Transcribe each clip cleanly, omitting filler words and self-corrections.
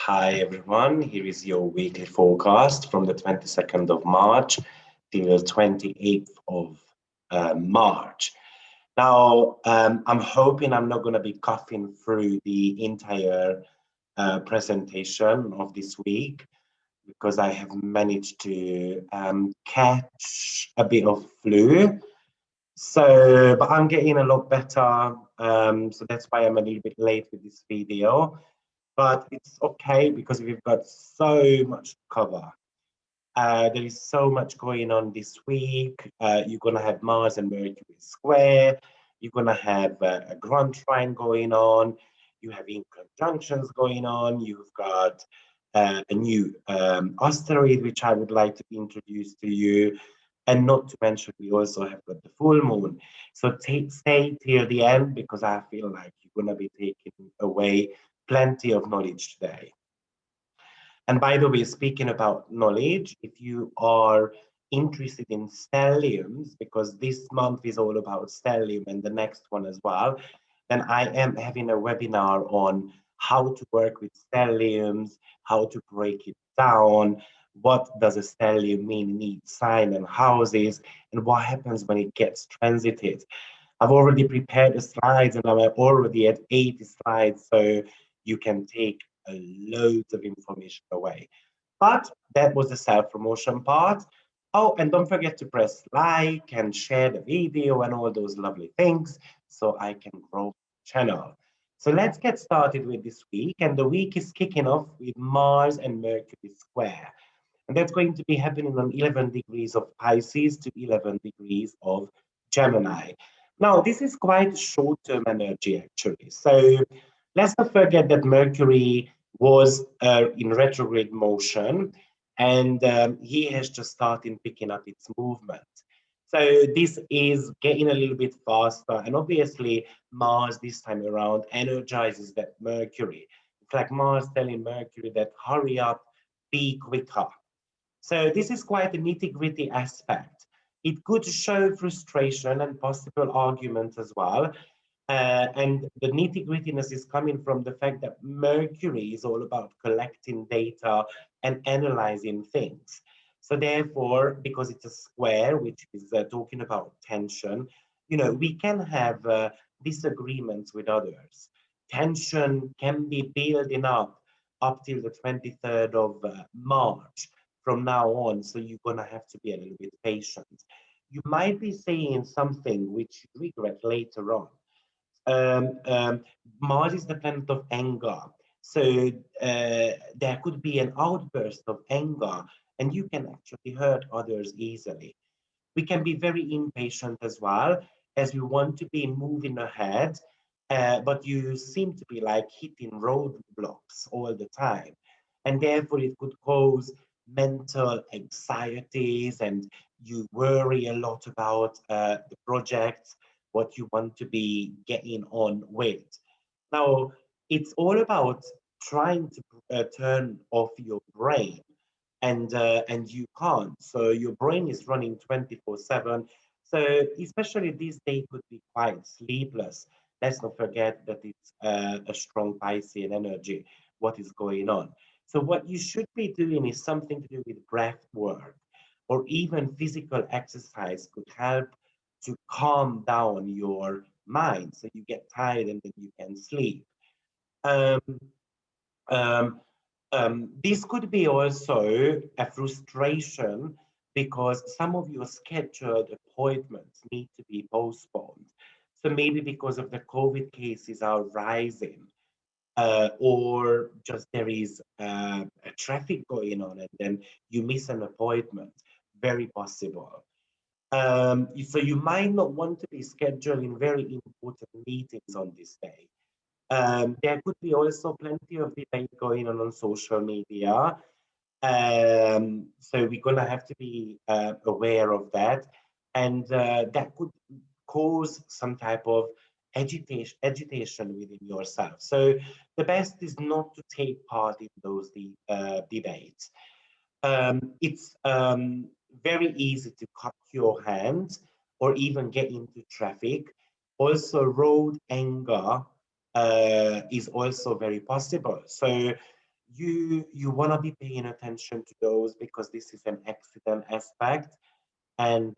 Hi everyone, here is your weekly forecast from the 22nd of March till the 28th of March. Now, I'm hoping I'm not going to be coughing through the entire presentation of this week because I have managed to catch a bit of flu. So, but I'm getting a lot better, so that's why I'm a little bit late with this video. But it's okay because we've got so much to cover. There is so much going on this week. You're going to have Mars and Mercury square. You're going to have a grand trine going on. You have conjunctions going on. You've got a new asteroid, which I would like to introduce to you. And not to mention, we also have got the full moon. So stay till the end because I feel like you're going to be taking away plenty of knowledge today. And by the way, speaking about knowledge, if you are interested in stelliums, because this month is all about stellium and the next one as well, then I am having a webinar on how to work with stelliums, how to break it down, what does a stellium mean in each sign and houses, and what happens when it gets transited. I've already prepared the slides and I'm already at 80 slides, so you can take a loads of information away. But that was the self-promotion part. Oh, and don't forget to press like and share the video and all those lovely things so I can grow the channel. So let's get started with this week. And the week is kicking off with Mars and Mercury square. And that's going to be happening on 11 degrees of Pisces to 11 degrees of Gemini. Now, this is quite short-term energy, actually. So let's not forget that Mercury was in retrograde motion, and he has just started picking up its movement. So this is getting a little bit faster, and obviously Mars this time around energizes that Mercury. It's like Mars telling Mercury that hurry up, be quicker. So this is quite a nitty-gritty aspect. It could show frustration and possible arguments as well. And the nitty-grittiness is coming from the fact that Mercury is all about collecting data and analyzing things. So therefore, because it's a square, which is talking about tension, we can have disagreements with others. Tension can be building up till the 23rd of March from now on. So you're going to have to be a little bit patient. You might be saying something which you regret later on. Mars is the planet of anger. So there could be an outburst of anger, and you can actually hurt others easily. We can be very impatient as well, as we want to be moving ahead, but you seem to be like hitting roadblocks all the time. And therefore, it could cause mental anxieties, and you worry a lot about the projects, what you want to be getting on with. Now, it's all about trying to turn off your brain, and you can't. So your brain is running 24/7. So especially this day could be quite sleepless. Let's not forget that it's a strong Piscean energy, what is going on. So what you should be doing is something to do with breath work, or even physical exercise could help to calm down your mind so you get tired and then you can sleep. Um, um, this could be also a frustration because some of your scheduled appointments need to be postponed. So maybe because of the COVID cases are rising, or just there is a traffic going on and then you miss an appointment, very possible. So you might not want to be scheduling very important meetings on this day. There could be also plenty of debate going on social media. So we're going to have to be aware of that. And that could cause some type of agitation within yourself. So the best is not to take part in those debates. It's very easy to cut your hands or even get into traffic. Also, road anger is also very possible. So you want to be paying attention to those because this is an accident aspect, and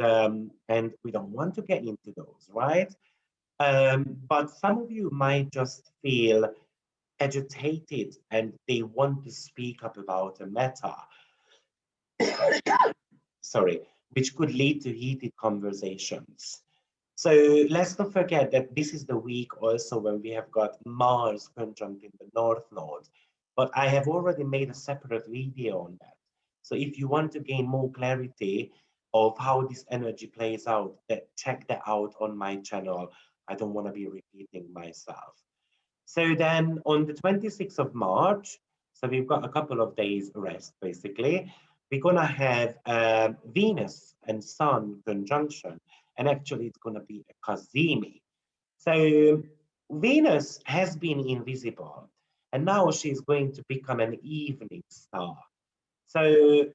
we don't want to get into those, right? But some of you might just feel agitated and they want to speak up about a matter, sorry, which could lead to heated conversations. So let's not forget that this is the week also when we have got Mars conjunct in the North Node. But I have already made a separate video on that. So if you want to gain more clarity of how this energy plays out, check that out on my channel. I don't want to be repeating myself. So then on the 26th of March, so we've got a couple of days rest basically, we're going to have Venus and Sun conjunction, and actually it's going to be a Kazimi. So Venus has been invisible, and now she's going to become an evening star. So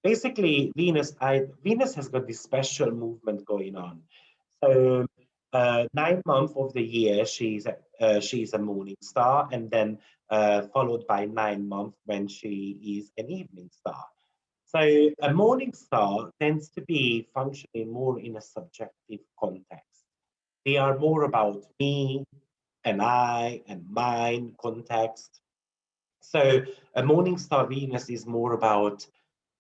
basically, Venus has got this special movement going on. So 9 months of the year, she's a morning star, and then followed by 9 months when she is an evening star. So a morning star tends to be functioning more in a subjective context. They are more about me and I and mine context. So a morning star Venus is more about,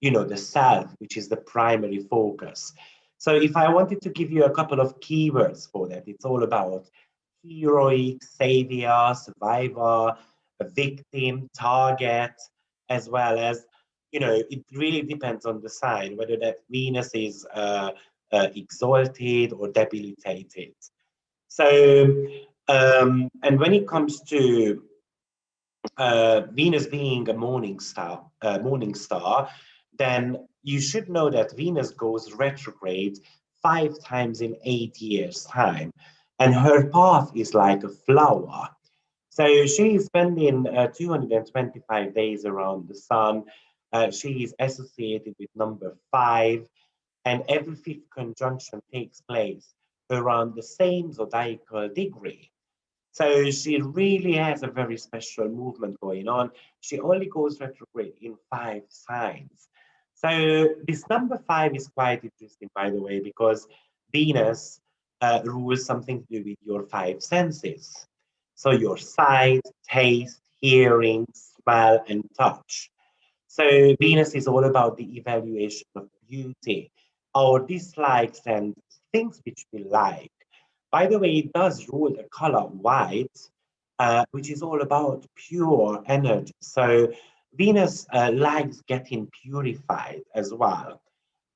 the self, which is the primary focus. So if I wanted to give you a couple of keywords for that, it's all about heroic, savior, survivor, a victim, target, as well as, it really depends on the sign, whether that Venus is exalted or debilitated. So, and when it comes to Venus being a morning star, then you should know that Venus goes retrograde 5 times in 8 years' time, and her path is like a flower. So she is spending 225 days around the sun. She is associated with number 5, and every fifth conjunction takes place around the same zodiacal degree. So she really has a very special movement going on. She only goes retrograde in 5 signs. So this number 5 is quite interesting, by the way, because Venus rules something to do with your 5 senses. So your sight, taste, hearing, smell, and touch. So Venus is all about the evaluation of beauty, our dislikes, and things which we like. By the way, it does rule the color white, which is all about pure energy. So Venus likes getting purified as well.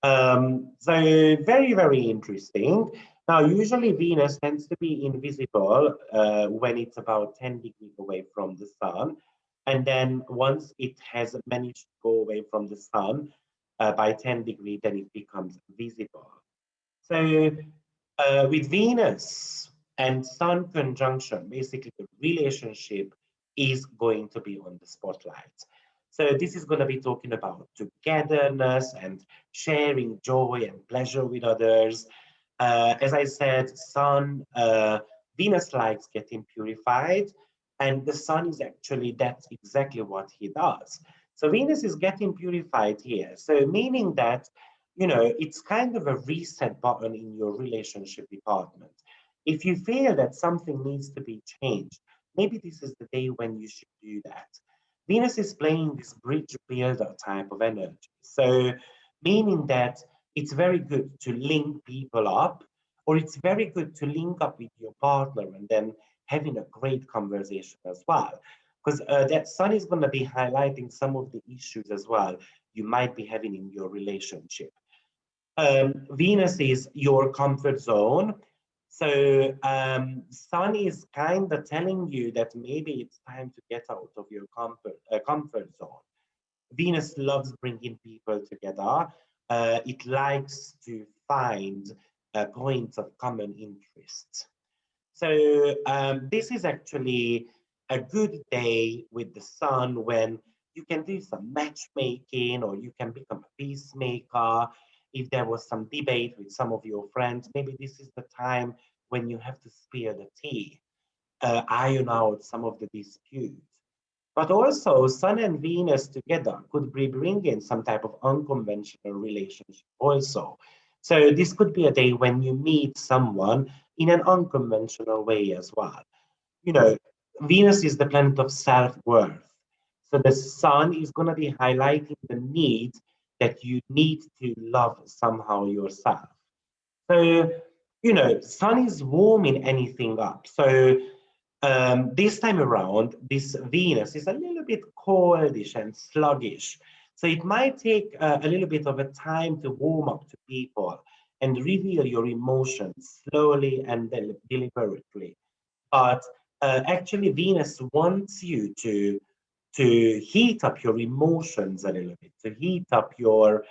So very, very interesting. Now, usually Venus tends to be invisible when it's about 10 degrees away from the sun. And then once it has managed to go away from the sun by 10 degrees, then it becomes visible. So with Venus and Sun conjunction, basically the relationship is going to be on the spotlight. So this is going to be talking about togetherness and sharing joy and pleasure with others. As I said, Venus likes getting purified, and the Sun is actually, that's exactly what he does. So Venus is getting purified here. So meaning that, it's kind of a reset button in your relationship department. If you feel that something needs to be changed, maybe this is the day when you should do that. Venus is playing this bridge builder type of energy. So, meaning that it's very good to link people up, or it's very good to link up with your partner and then having a great conversation as well. Because that sun is going to be highlighting some of the issues as well you might be having in your relationship. Venus is your comfort zone. So Sun is kind of telling you that maybe it's time to get out of your comfort zone. Venus loves bringing people together. It likes to find points of common interest. So this is actually a good day with the sun when you can do some matchmaking or you can become a peacemaker. If there was some debate with some of your friends, maybe this is the time when you have to spill the tea, iron out some of the disputes. But also, Sun and Venus together could be bringing some type of unconventional relationship also. So this could be a day when you meet someone in an unconventional way as well. You know, Venus is the planet of self-worth. So the Sun is going to be highlighting the need that you need to love somehow yourself. So, Sun is warming anything up. So this time around, this Venus is a little bit coldish and sluggish. So it might take a little bit of a time to warm up to people and reveal your emotions slowly and deliberately. But actually, Venus wants you to heat up your emotions a little bit, to heat up your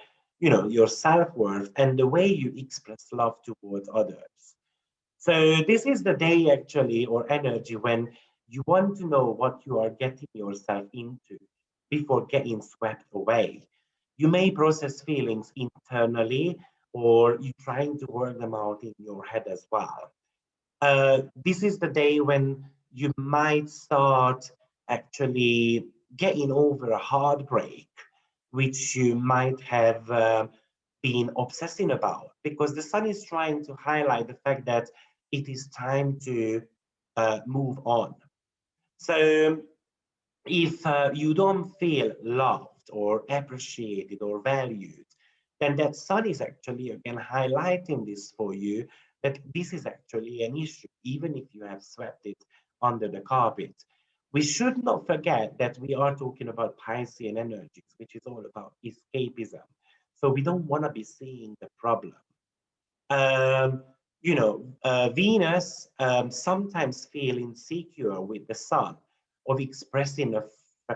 self-worth and the way you express love towards others. So this is the day actually or energy when you want to know what you are getting yourself into before getting swept away. You may process feelings internally or you're trying to work them out in your head as well. This is the day when you might start actually getting over a heartbreak, which you might have been obsessing about, because the sun is trying to highlight the fact that it is time to move on. So if you don't feel loved or appreciated or valued, then that sun is actually again highlighting this for you, that this is actually an issue, even if you have swept it under the carpet. We should not forget that we are talking about Piscean energies, which is all about escapism. So we don't want to be seeing the problem. Um, Venus sometimes feel insecure with the sun of expressing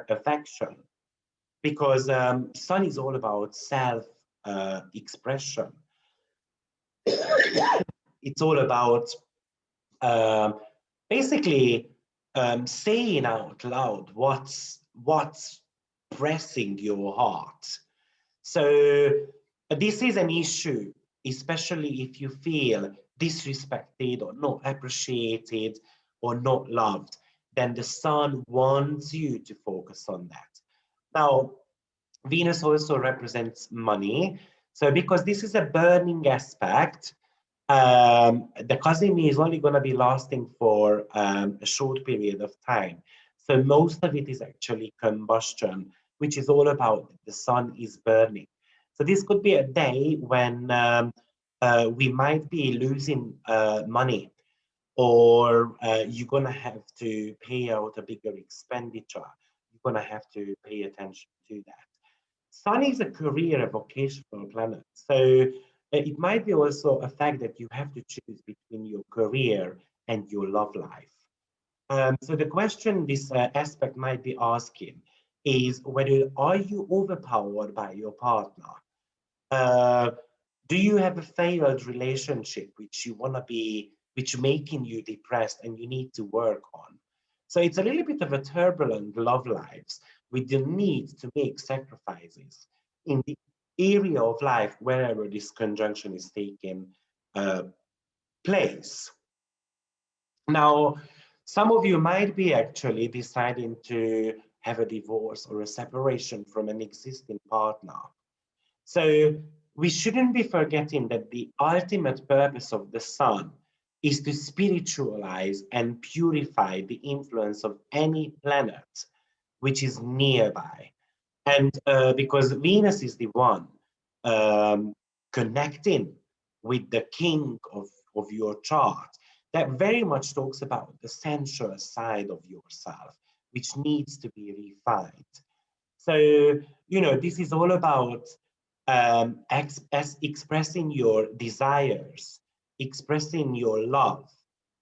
affection because sun is all about self expression. It's all about um, basically saying out loud what's pressing your heart. So this is an issue, especially if you feel disrespected or not appreciated or not loved, then the sun wants you to focus on that. Now, Venus also represents money. So because this is a burning aspect, the Kazimi is only going to be lasting for a short period of time. So most of it is actually combustion, which is all about the sun is burning. So this could be a day when we might be losing money, or you're going to have to pay out a bigger expenditure. You're going to have to pay attention to that. Sun is a career, a vocational planet. So it might be also a fact that you have to choose between your career and your love life. So the question this aspect might be asking is whether are you overpowered by your partner? Uh, do you have a failed relationship which you want to be, which making you depressed and you need to work on? So it's a little bit of a turbulent love lives with the need to make sacrifices in the area of life wherever this conjunction is taking uh, place. Now, some of you might be actually deciding to have a divorce or a separation from an existing partner. So we shouldn't be forgetting that the ultimate purpose of the sun is to spiritualize and purify the influence of any planet which is nearby. And because Venus is the one um, connecting with the king of your chart, that very much talks about the sensual side of yourself, which needs to be refined. So, this is all about expressing your desires, expressing your love,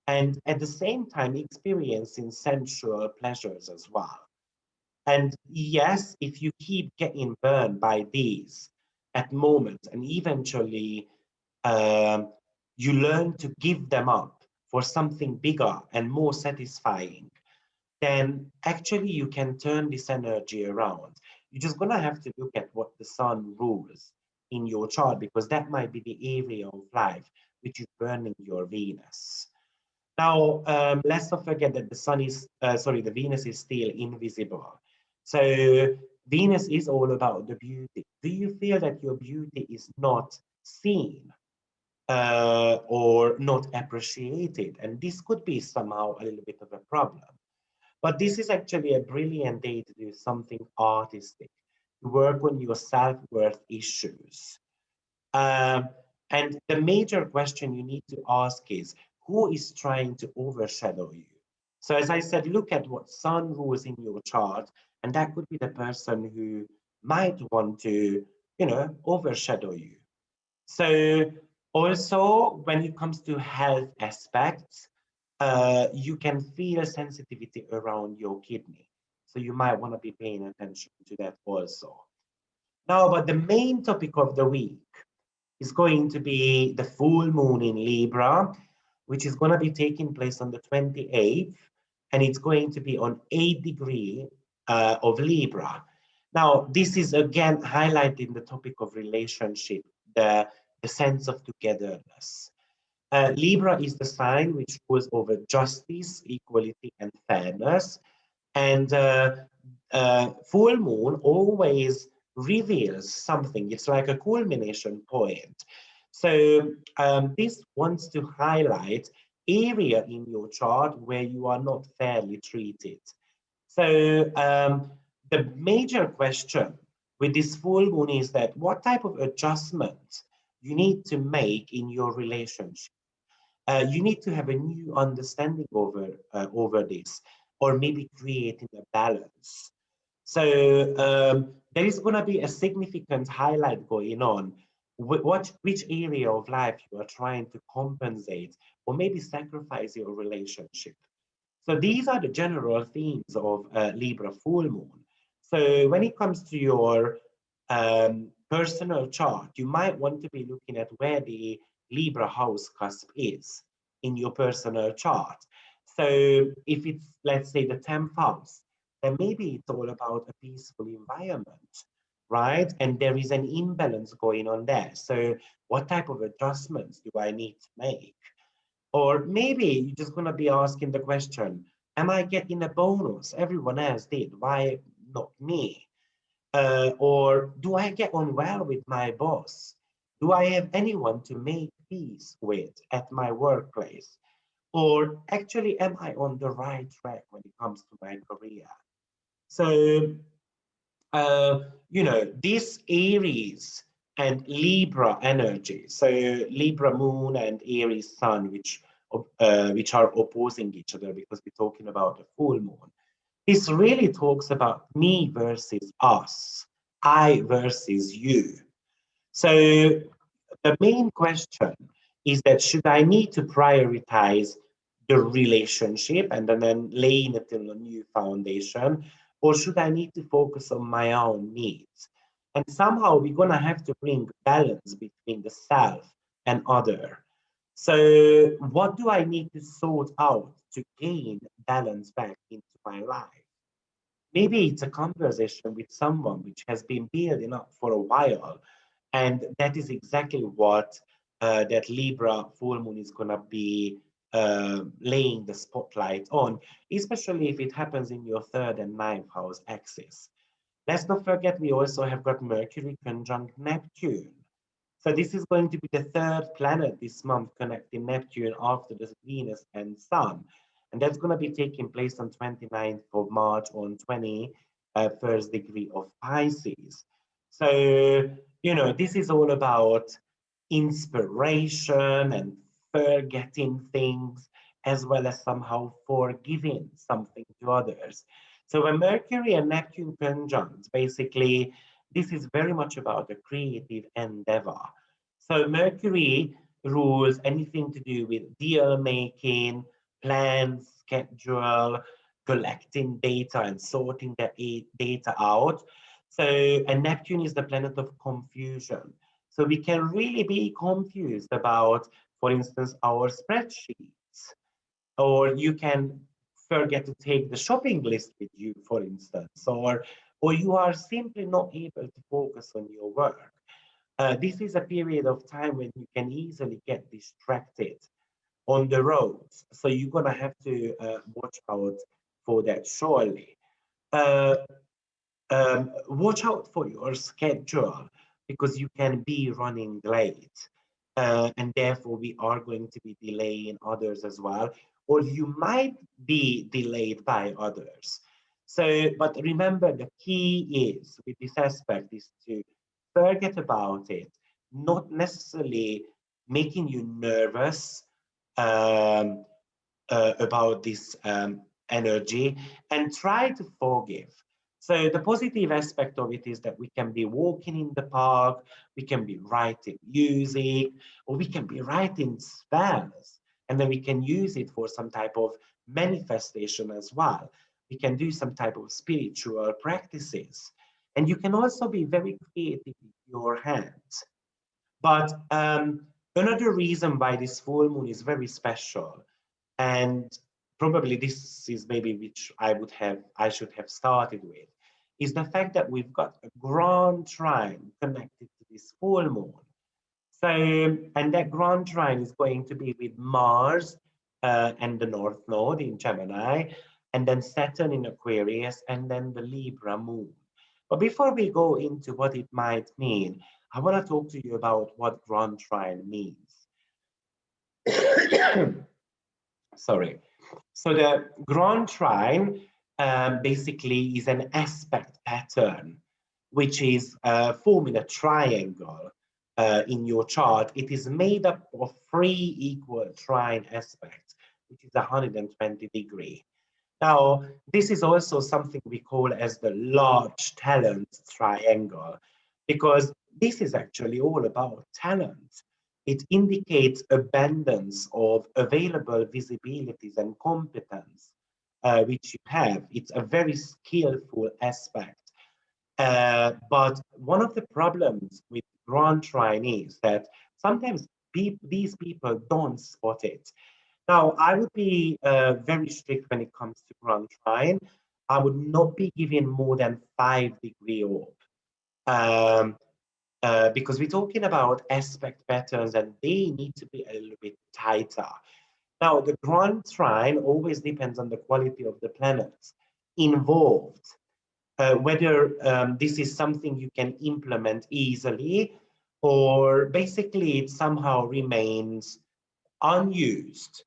and at the same time experiencing sensual pleasures as well. And yes, if you keep getting burned by these at moments, and eventually um, you learn to give them up for something bigger and more satisfying, then actually you can turn this energy around. You're just going to have to look at what the sun rules in your chart, because that might be the area of life which is burning your Venus. Now, let's not forget that the sun is, the Venus is still invisible. So Venus is all about the beauty. Do you feel that your beauty is not seen or not appreciated? And this could be somehow a little bit of a problem. But this is actually a brilliant day to do something artistic, to work on your self-worth issues. Um, and the major question you need to ask is, who is trying to overshadow you? So as I said, look at what sun rules in your chart, and that could be the person who might want to, overshadow you. So also when it comes to health aspects, you can feel sensitivity around your kidney. So you might want to be paying attention to that also. Now, but the main topic of the week is going to be the full moon in Libra, which is going to be taking place on the 28th, and it's going to be on 8 degree of Libra. Now, this is again highlighting the topic of relationship, the sense of togetherness. Libra is the sign which goes over justice, equality, and fairness. And full moon always reveals something. It's like a culmination point. So this wants to highlight area in your chart where you are not fairly treated. So the major question with this full moon is that what type of adjustment you need to make in your relationship. You need to have a new understanding over this, or maybe creating a balance. So there is going to be a significant highlight going on. Which area of life you are trying to compensate or maybe sacrifice your relationship. So these are the general themes of Libra full moon. So when it comes to your personal chart, you might want to be looking at where the Libra house cusp is in your personal chart. So if it's, let's say, the 10th house, then maybe it's all about a peaceful environment, right? And there is an imbalance going on there. So what type of adjustments do I need to make? Or maybe you're just going to be asking the question, am I getting a bonus? Everyone else did. Why not me? Or do I get on well with my boss? Do I have anyone to make peace with at my workplace? Or actually, am I on the right track when it comes to my career? So this Aries and Libra energy, so Libra moon and Aries sun, which are opposing each other because we're talking about the full moon. This really talks about me versus us, I versus you. So the main question is that should I need to prioritize the relationship and then laying it in a new foundation, or should I need to focus on my own needs? And somehow we're going to have to bring balance between the self and other. So what do I need to sort out to gain balance back into my life? Maybe it's a conversation with someone which has been building up for a while. And that is exactly what that Libra full moon is going to be laying the spotlight on, especially if it happens in your third and ninth house axis. Let's not forget, we also have got Mercury conjunct Neptune. So this is going to be the third planet this month connecting Neptune after the Venus and Sun. And that's going to be taking place on 29th of March on 21st degree of Pisces. So, this is all about inspiration and forgetting things, as well as somehow forgiving something to others. So when Mercury and Neptune conjunct, basically, this is very much about a creative endeavor. So Mercury rules anything to do with deal making, plans, schedule, collecting data and sorting the data out. So, and Neptune is the planet of confusion. So we can really be confused about, for instance, our spreadsheets, or you can forget to take the shopping list with you, for instance, or you are simply not able to focus on your work. This is a period of time when you can easily get distracted. on the roads. So you're gonna have to watch out for that surely. Uh, Watch out for your schedule because you can be running late. And therefore we are going to be delaying others as well, or you might be delayed by others. So, but remember, the key is with this aspect is to forget about it, not necessarily making you nervous um, about this energy, and try to forgive. So the positive aspect of it is that we can be walking in the park, we can be writing music, or we can be writing spells, and then we can use it for some type of manifestation as well. We can do some type of spiritual practices. And you can also be very creative with your hands. But another reason why this full moon is very special, and probably this is maybe which I should have started with, is the fact that we've got a grand trine connected to this full moon. So, and that grand trine is going to be with Mars and the North Node in Gemini, and then Saturn in Aquarius, and then the Libra moon. But before we go into what it might mean, I want to talk to you about what grand trine means. Sorry. So the grand trine basically is an aspect pattern, which is forming a triangle in your chart. It is made up of 3 equal trine aspects, which is 120 degree. Now, this is also something we call as the large talent triangle, because this is actually all about talent. It indicates abundance of available visibilities and competence, which you have. It's a very skillful aspect. But one of the problems with grand trine is that sometimes these people don't spot it. Now, I would be very strict when it comes to grand trine. I would not be giving more than 5 degree orb. Um, because we're talking about aspect patterns and they need to be a little bit tighter. Now, the grand trine always depends on the quality of the planets involved, whether this is something you can implement easily or basically it somehow remains unused.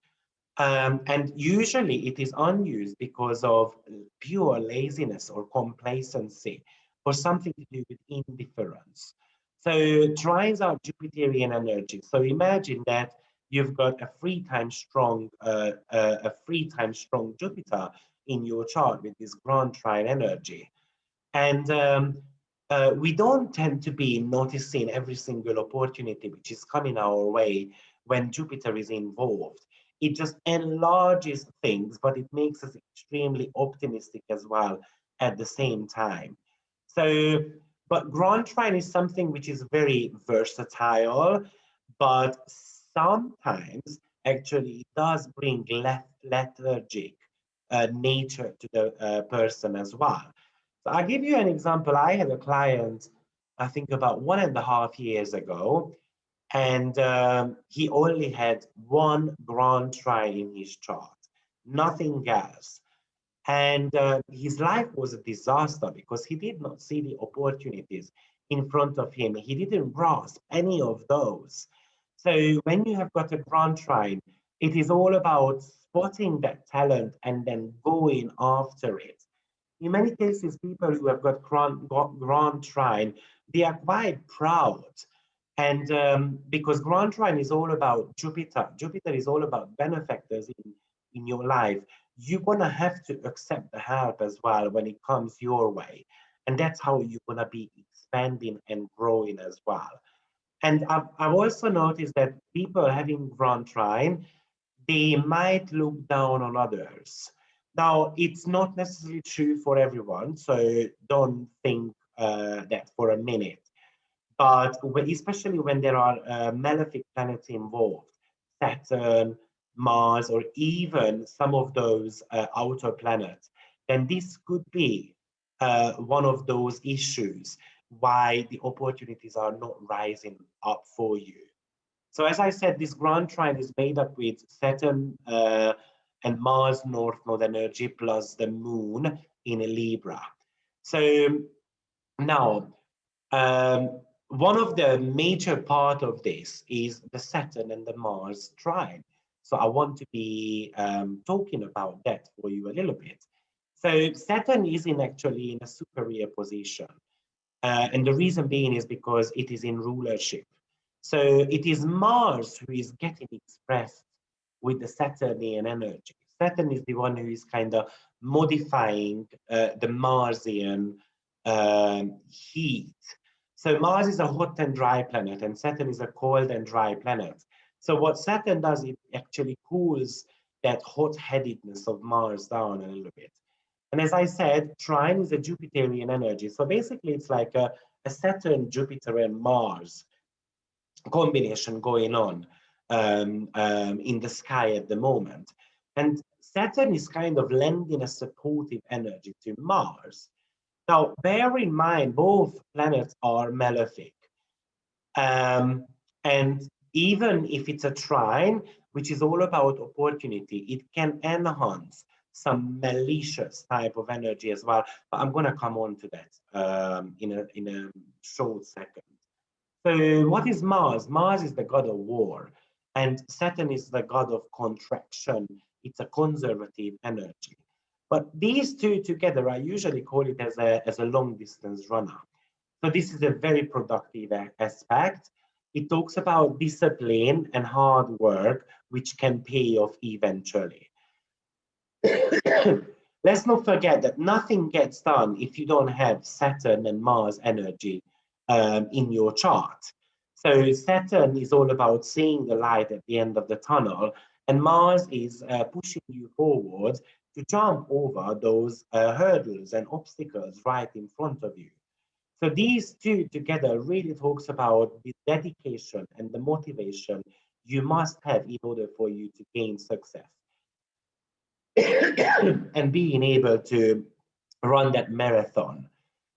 And usually it is unused because of pure laziness or complacency or something to do with indifference. So trines are Jupiterian energy. So imagine that you've got a 3 times strong Jupiter in your chart with this grand trine energy. And we don't tend to be noticing every single opportunity which is coming our way when Jupiter is involved. It just enlarges things, but it makes us extremely optimistic as well at the same time. So, but grand trine is something which is very versatile, but sometimes actually it does bring lethargic nature to the person as well. So I'll give you an example. I had a client, I think about 1.5 years ago, and he only had one grand trine in his chart, nothing else. And his life was a disaster because he did not see the opportunities in front of him. He didn't grasp any of those. So when you have got a grand trine, it is all about spotting that talent and then going after it. In many cases, people who have got grand trine, they are quite proud. And because grand trine is all about Jupiter, Jupiter is all about benefactors in your life. You're going to have to accept the help as well when it comes your way. And that's how you're going to be expanding and growing as well. And I've also noticed that people having grand trine, they might look down on others. Now, it's not necessarily true for everyone, so don't think that for a minute. But especially when there are malefic planets involved, Saturn, Mars, or even some of those outer planets, then this could be one of those issues why the opportunities are not rising up for you. So as I said, this grand trine is made up with Saturn and Mars north node energy plus the moon in Libra. So now, one of the major part of this is the Saturn and the Mars trine. So I want to be talking about that for you a little bit. So Saturn is actually in a superior position. And the reason being is because it is in rulership. So it is Mars who is getting expressed with the Saturnian energy. Saturn is the one who is kind of modifying the Marsian heat. So Mars is a hot and dry planet, and Saturn is a cold and dry planet. So what Saturn does, it actually cools that hot-headedness of Mars down a little bit. And as I said, Trine is a Jupiterian energy. So basically, it's like a Saturn, Jupiter, and Mars combination going on in the sky at the moment. And Saturn is kind of lending a supportive energy to Mars. Now, bear in mind, both planets are malefic. And even if it's a trine, which is all about opportunity, it can enhance some malicious type of energy as well. But I'm going to come on to that in a short second. So what is Mars? Mars is the god of war, and Saturn is the god of contraction. It's a conservative energy. But these two together, I usually call it as a long distance runner. So this is a very productive aspect. It talks about discipline and hard work, which can pay off eventually. Let's not forget that nothing gets done if you don't have Saturn and Mars energy in your chart. So Saturn is all about seeing the light at the end of the tunnel, and Mars is pushing you forward to jump over those hurdles and obstacles right in front of you. So these two together really talks about the dedication and the motivation you must have in order for you to gain success. And being able to run that marathon.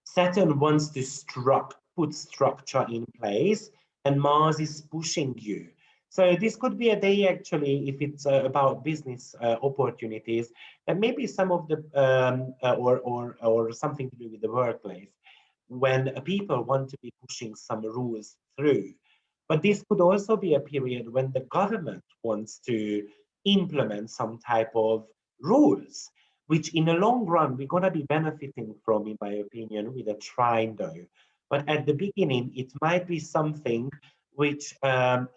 Saturn wants to put structure in place, and Mars is pushing you. So this could be a day actually, if it's about business opportunities, and maybe some of the or something to do with the workplace, when people want to be pushing some rules through. But this could also be a period when the government wants to implement some type of rules, which in the long run, we're going to be benefiting from, in my opinion, with a trine though. But at the beginning, it might be something which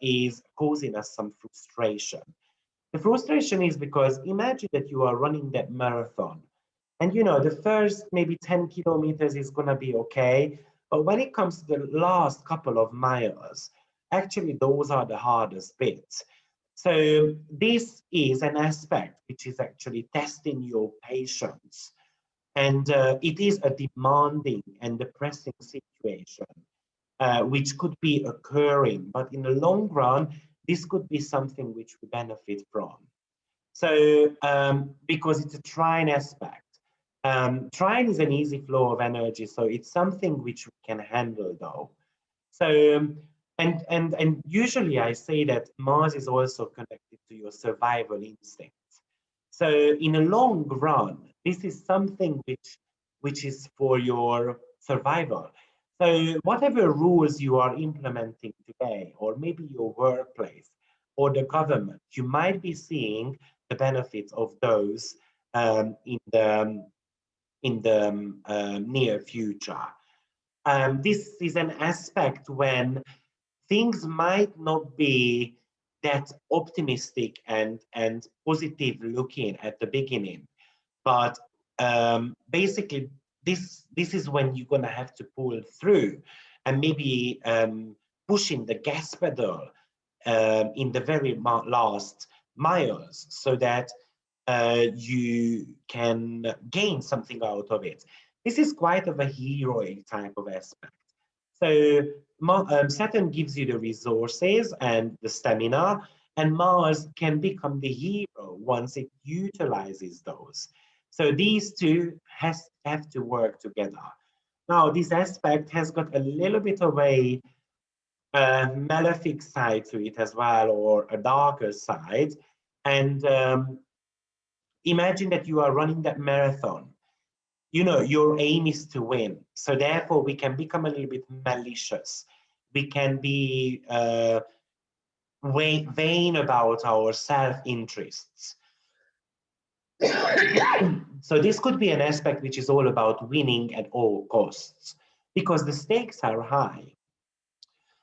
is causing us some frustration. The frustration is because imagine that you are running that marathon. And you know, the first maybe 10 kilometers is going to be okay. But when it comes to the last couple of miles, actually, those are the hardest bits. So this is an aspect which is actually testing your patience. And it is a demanding and depressing situation, which could be occurring. But in the long run, this could be something which we benefit from. So because it's a trine aspect. Trine is an easy flow of energy, so it's something which we can handle though. So and usually I say that Mars is also connected to your survival instincts. So in a long run, this is something which is for your survival. So whatever rules you are implementing today, or maybe your workplace or the government, you might be seeing the benefits of those in the near future. This is an aspect when things might not be that optimistic and positive looking at the beginning, but basically this is when you're going to have to pull through and maybe pushing the gas pedal in the very last miles so that you can gain something out of it. This is quite of a heroic type of aspect. So Saturn gives you the resources and the stamina, and Mars can become the hero once it utilizes those. So these two have to work together. Now, this aspect has got a little bit of a malefic side to it as well, or a darker side. And imagine that you are running that marathon. You know, your aim is to win. So therefore, we can become a little bit malicious. We can be vain about our self-interests. So this could be an aspect which is all about winning at all costs, because the stakes are high.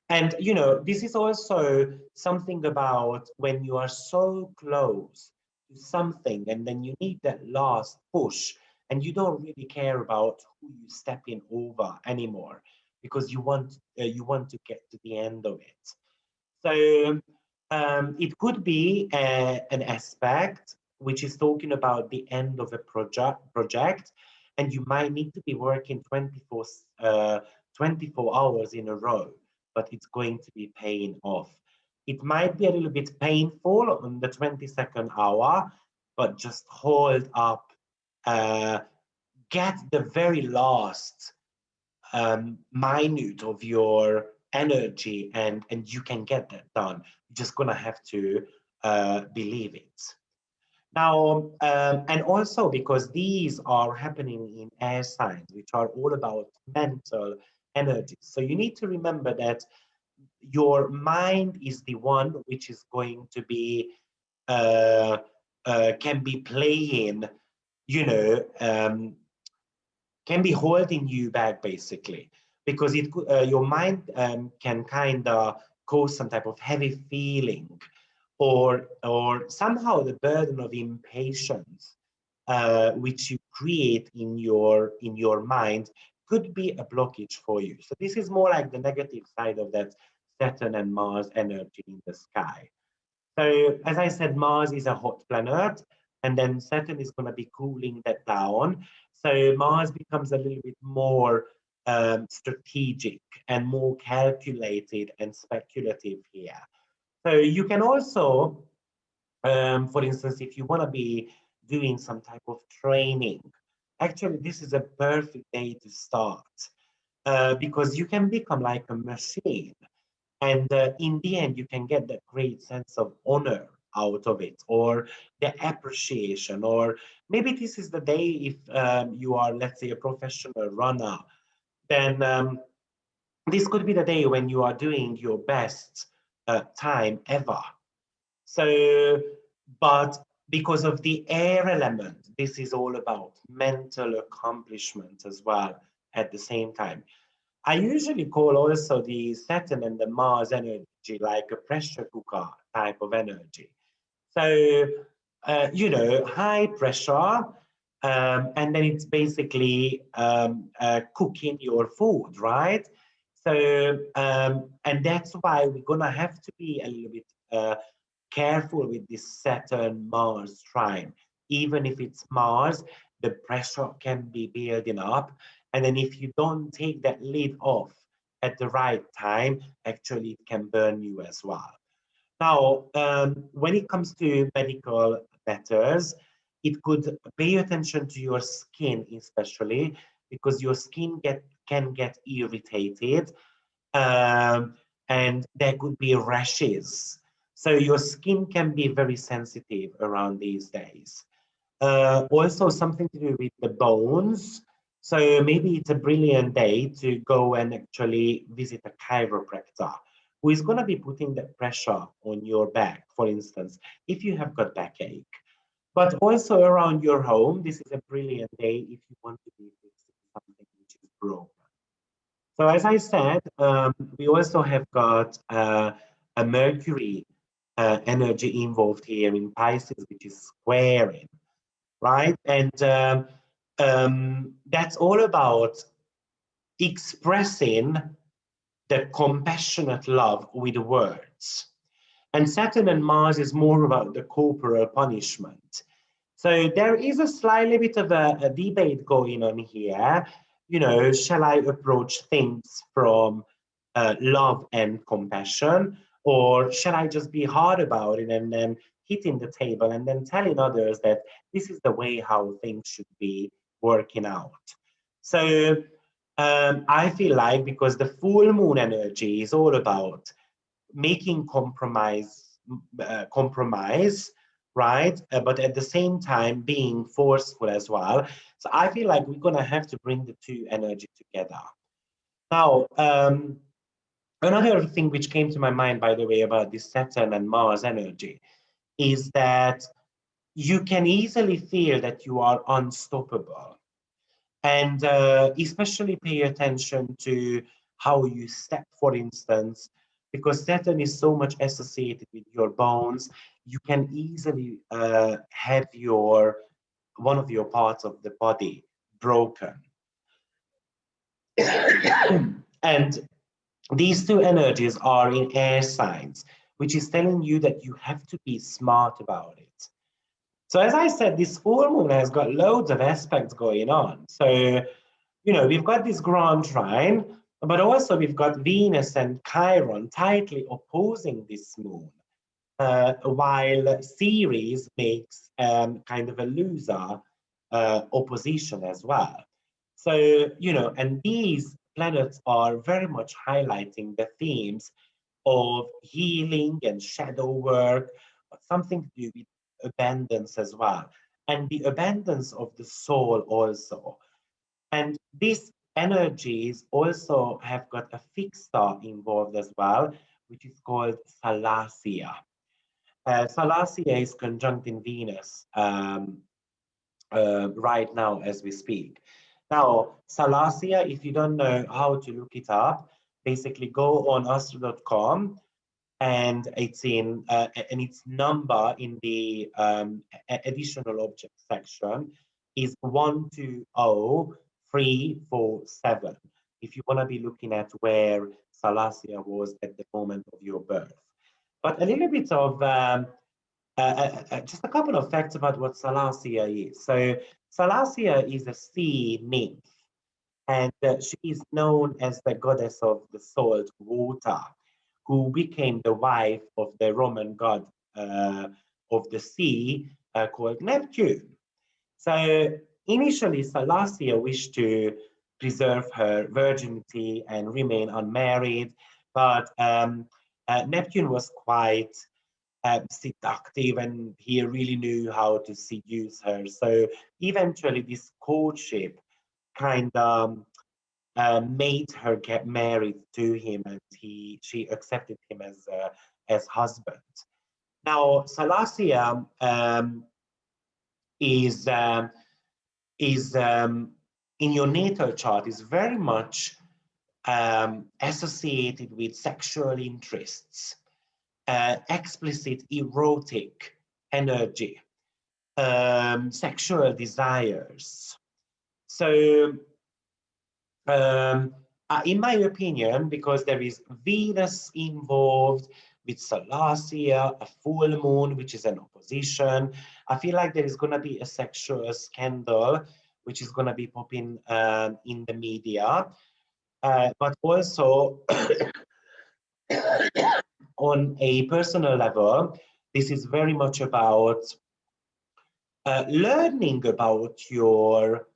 And, you know, this is also something about when you are so close to something and then you need that last push and you don't really care about who you step in over anymore, because you want to get to the end of it. So it could be an aspect which is talking about the end of a project, and you might need to be working 24 hours in a row, but it's going to be paying off. It might be a little bit painful on the 22nd hour, but just hold up, get the very last minute of your energy, and you can get that done. You're just gonna have to believe it. Now, and also because these are happening in air signs, which are all about mental energy. So you need to remember that your mind is the one which is going to be, can be playing, you know, can be holding you back basically, because your mind can kind of cause some type of heavy feeling, or somehow the burden of impatience which you create in your mind could be a blockage for you. So this is more like the negative side of that Saturn and Mars energy in the sky. So as I said, Mars is a hot planet, and then Saturn is going to be cooling that down. So Mars becomes a little bit more strategic and more calculated and speculative here. So you can also, for instance, if you want to be doing some type of training, actually this is a perfect day to start, because you can become like a machine. And in the end, you can get that great sense of honor out of it, or the appreciation. Or maybe this is the day if you are, let's say, a professional runner, then this could be the day when you are doing your best time ever. So, but because of the air element, this is all about mental accomplishment as well at the same time. I usually call also the Saturn and the Mars energy like a pressure cooker type of energy. So, you know, high pressure, and then it's basically cooking your food, right? So, and that's why we're gonna have to be a little bit careful with this Saturn-Mars trine. Even if it's Mars, the pressure can be building up. And then if you don't take that lid off at the right time, actually it can burn you as well. Now, when it comes to medical matters, it could pay attention to your skin, especially because your skin can get irritated, and there could be rashes. So your skin can be very sensitive around these days. Also something to do with the bones. So maybe it's a brilliant day to go and actually visit a chiropractor who is going to be putting the pressure on your back, for instance, if you have got backache. But also around your home, this is a brilliant day if you want to be fixing something which is broken. So as I said, we also have got a Mercury energy involved here in Pisces, which is squaring, right? And that's all about expressing the compassionate love with words. And Saturn and Mars is more about the corporal punishment. So there is a slightly bit of a debate going on here. You know, shall I approach things from love and compassion, or shall I just be hard about it and then hitting the table and then telling others that this is the way how things should be working out? So I feel like because the full moon energy is all about making compromise, right? But at the same time being forceful as well. So I feel like we're gonna have to bring the two energy together. Now, another thing which came to my mind, by the way, about this Saturn and Mars energy is that you can easily feel that you are unstoppable. And especially pay attention to how you step, for instance, because Saturn is so much associated with your bones. You can easily have one of your parts of the body broken. And these two energies are in air signs, which is telling you that you have to be smart about it. So as I said, this full moon has got loads of aspects going on. So, you know, we've got this grand trine, but also we've got Venus and Chiron tightly opposing this moon, while Ceres makes kind of a loser opposition as well. So, you know, and these planets are very much highlighting the themes of healing and shadow work, but something to do with abundance as well, and the abundance of the soul also. And these energies also have got a fixed star involved as well, which is called Salacia. Salacia is conjunct in Venus right now as we speak. Now, Salacia, if you don't know how to look it up, basically go on astro.com, and it's in and its number in the additional object section is 120347. If you want to be looking at where Salacia was at the moment of your birth. But a little bit of just a couple of facts about what Salacia is. So Salacia is a sea nymph, and she is known as the goddess of the salt water, who became the wife of the Roman god of the sea called Neptune. So initially, Salacia wished to preserve her virginity and remain unmarried, but Neptune was quite seductive, and he really knew how to seduce her. So eventually, this courtship kind of made her get married to him, and she accepted him as husband. Now, Salacia is in your natal chart is very much associated with sexual interests, explicit erotic energy, sexual desires. So in my opinion, because there is Venus involved with Salacia, a full moon, which is an opposition, I feel like there is going to be a sexual scandal, which is going to be popping in the media. But also, on a personal level, this is very much about learning about your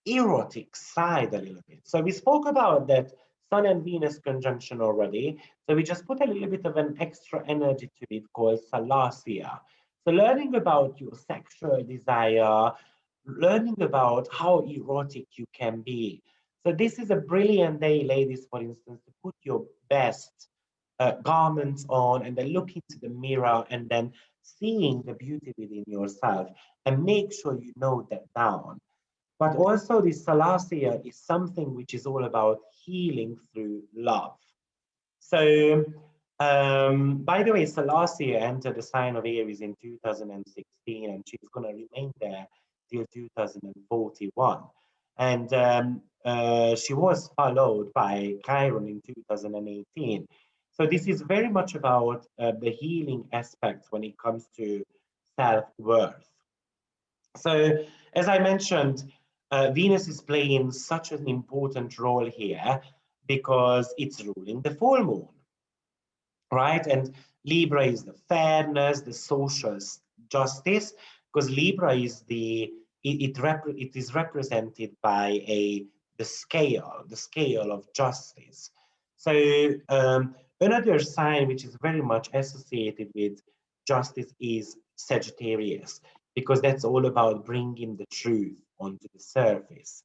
erotic side a little bit. So we spoke about that Sun and Venus conjunction already. So we just put a little bit of an extra energy to it called Salacia. So learning about your sexual desire, learning about how erotic you can be. So this is a brilliant day, ladies, for instance, to put your best garments on and then look into the mirror and then seeing the beauty within yourself, and make sure you note that down. But also this Salacia is something which is all about healing through love. So, by the way, Salacia entered the sign of Aries in 2016, and she's going to remain there till 2041. And she was followed by Chiron in 2018. So this is very much about the healing aspects when it comes to self-worth. So, as I mentioned, Venus is playing such an important role here because it's ruling the full moon, right? And Libra is the fairness, the social justice, because Libra is it is represented by the the scale of justice. So another sign which is very much associated with justice is Sagittarius, because that's all about bringing the truth onto the surface.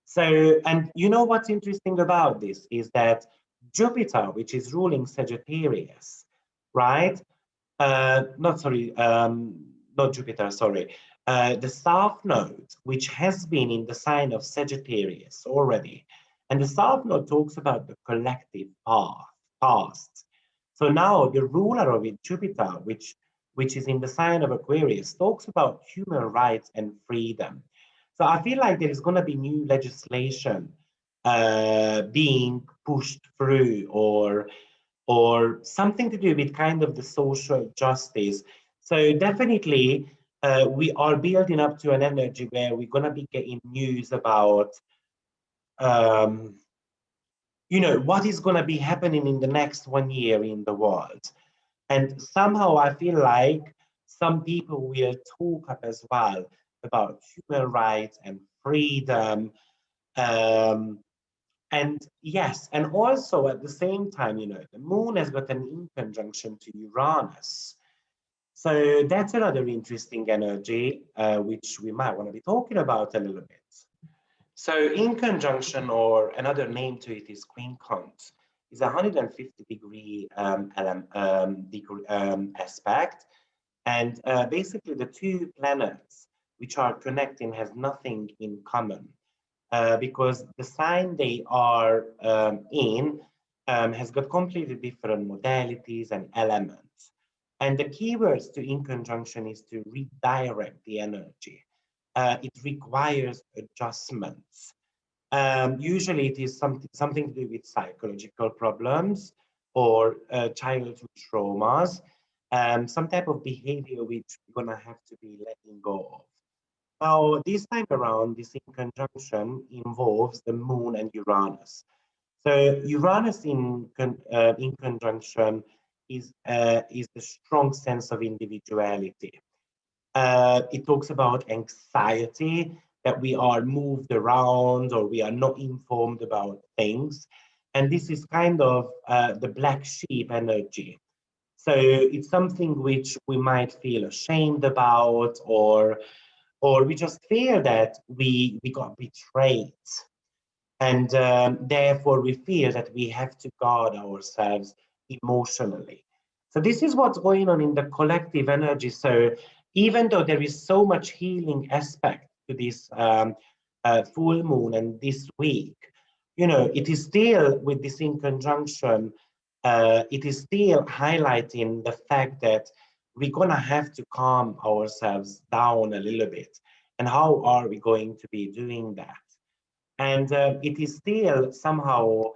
So, and you know what's interesting about this is that Jupiter, which is ruling Sagittarius, right? Not sorry, not Jupiter, sorry. The South Node, which has been in the sign of Sagittarius already, and the South Node talks about the collective past. So now the ruler of it, Jupiter, which is in the sign of Aquarius, talks about human rights and freedom. So I feel like there is going to be new legislation being pushed through, or something to do with kind of the social justice. So definitely we are building up to an energy where we're going to be getting news about um, what is going to be happening in the next 1 year in the world. And somehow I feel like some people will talk up as well about human rights and freedom. Um, and yes, and also at the same time, the moon has got an in conjunction to Uranus. So that's another interesting energy, which we might want to be talking about a little bit. So in conjunction, or another name to it is quincunx, is a 150-degree aspect. And basically the two planets which are connecting has nothing in common. Because the sign they are in has got completely different modalities and elements. And the keywords to in conjunction is to redirect the energy. It requires adjustments. Usually it is something to do with psychological problems or childhood traumas, some type of behavior which we're going to have to be letting go of. Now, this time around, this in conjunction involves the moon and Uranus. So Uranus in conjunction is the strong sense of individuality. It talks about anxiety, that we are moved around or we are not informed about things. And this is kind of the black sheep energy. So it's something which we might feel ashamed about, or we just feel that we got betrayed. And therefore we feel that we have to guard ourselves emotionally. So this is what's going on in the collective energy. So even though there is so much healing aspect to this full moon and this week, it is still with this in conjunction, it is still highlighting the fact that we're going to have to calm ourselves down a little bit. And how are we going to be doing that? And it is still somehow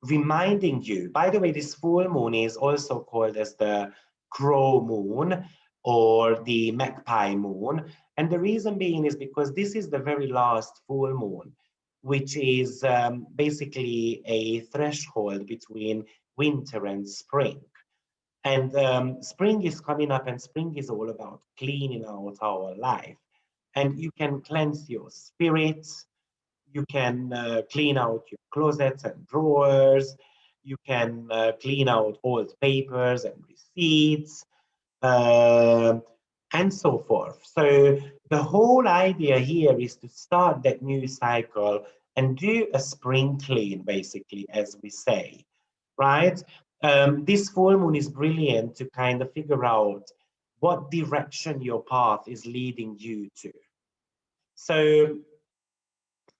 reminding you. By the way, this full moon is also called as the crow moon or the magpie moon. And the reason being is because this is the very last full moon, which is basically a threshold between winter and spring. And spring is coming up, and spring is all about cleaning out our life. And you can cleanse your spirits, you can clean out your closets and drawers, you can clean out old papers and receipts, uh, and so forth. So the whole idea here is to start that new cycle and do a spring clean, basically, as we say, right? This full moon is brilliant to kind of figure out what direction your path is leading you to. So,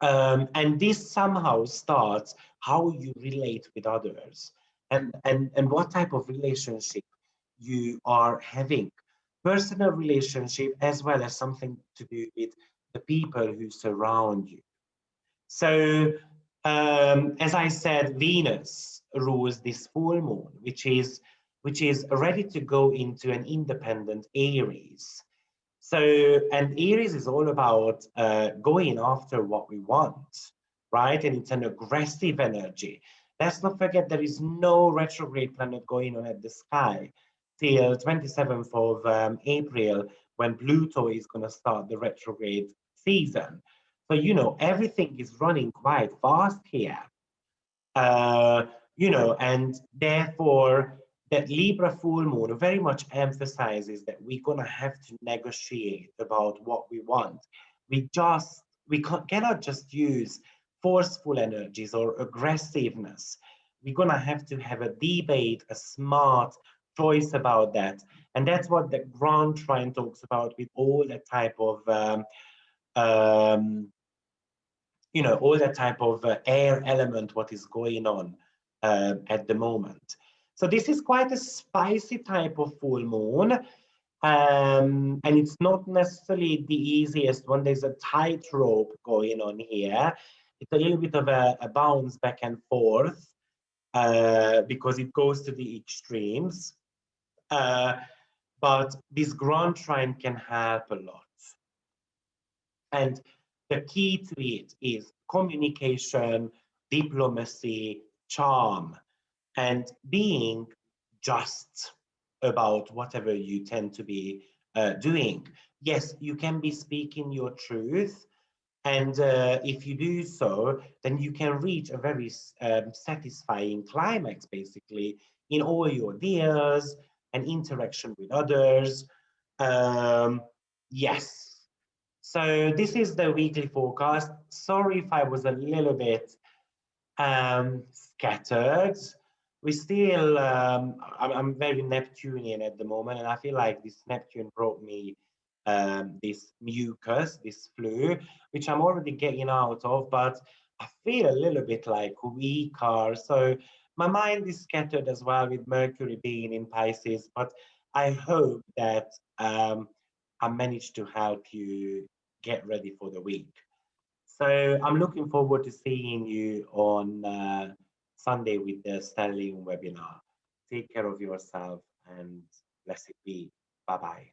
and this somehow starts how you relate with others, and what type of relationship you are having, personal relationship as well as something to do with the people who surround you. So as I said, Venus rules this full moon, which is ready to go into an independent Aries. So, and Aries is all about going after what we want, right? And it's an aggressive energy. Let's not forget there is no retrograde planet going on at the sky till 27th of April, when Pluto is going to start the retrograde season. So, everything is running quite fast here. And therefore, that Libra full moon very much emphasizes that we're going to have to negotiate about what we want. Cannot just use forceful energies or aggressiveness. We're going to have a debate, a smart choice about that. And that's what the Grand Trine talks about with all the type of all that type of air element, what is going on at the moment. So this is quite a spicy type of full moon. And it's not necessarily the easiest one. There's a tightrope going on here. It's a little bit of a bounce back and forth because it goes to the extremes. But this Grand Trine can help a lot. And the key to it is communication, diplomacy, charm, and being just about whatever you tend to be doing. Yes, you can be speaking your truth. And if you do so, then you can reach a very satisfying climax, basically, in all your deals and interaction with others. Yes. So this is the weekly forecast. Sorry if I was a little bit scattered. We still, I'm very Neptunian at the moment, and I feel like this Neptune brought me this mucus, this flu, which I'm already getting out of, but I feel a little bit like weaker. So my mind is scattered as well with Mercury being in Pisces, but I hope that I managed to help you get ready for the week. So I'm looking forward to seeing you on Sunday with the Stellium webinar. Take care of yourself and blessed be. Bye-bye.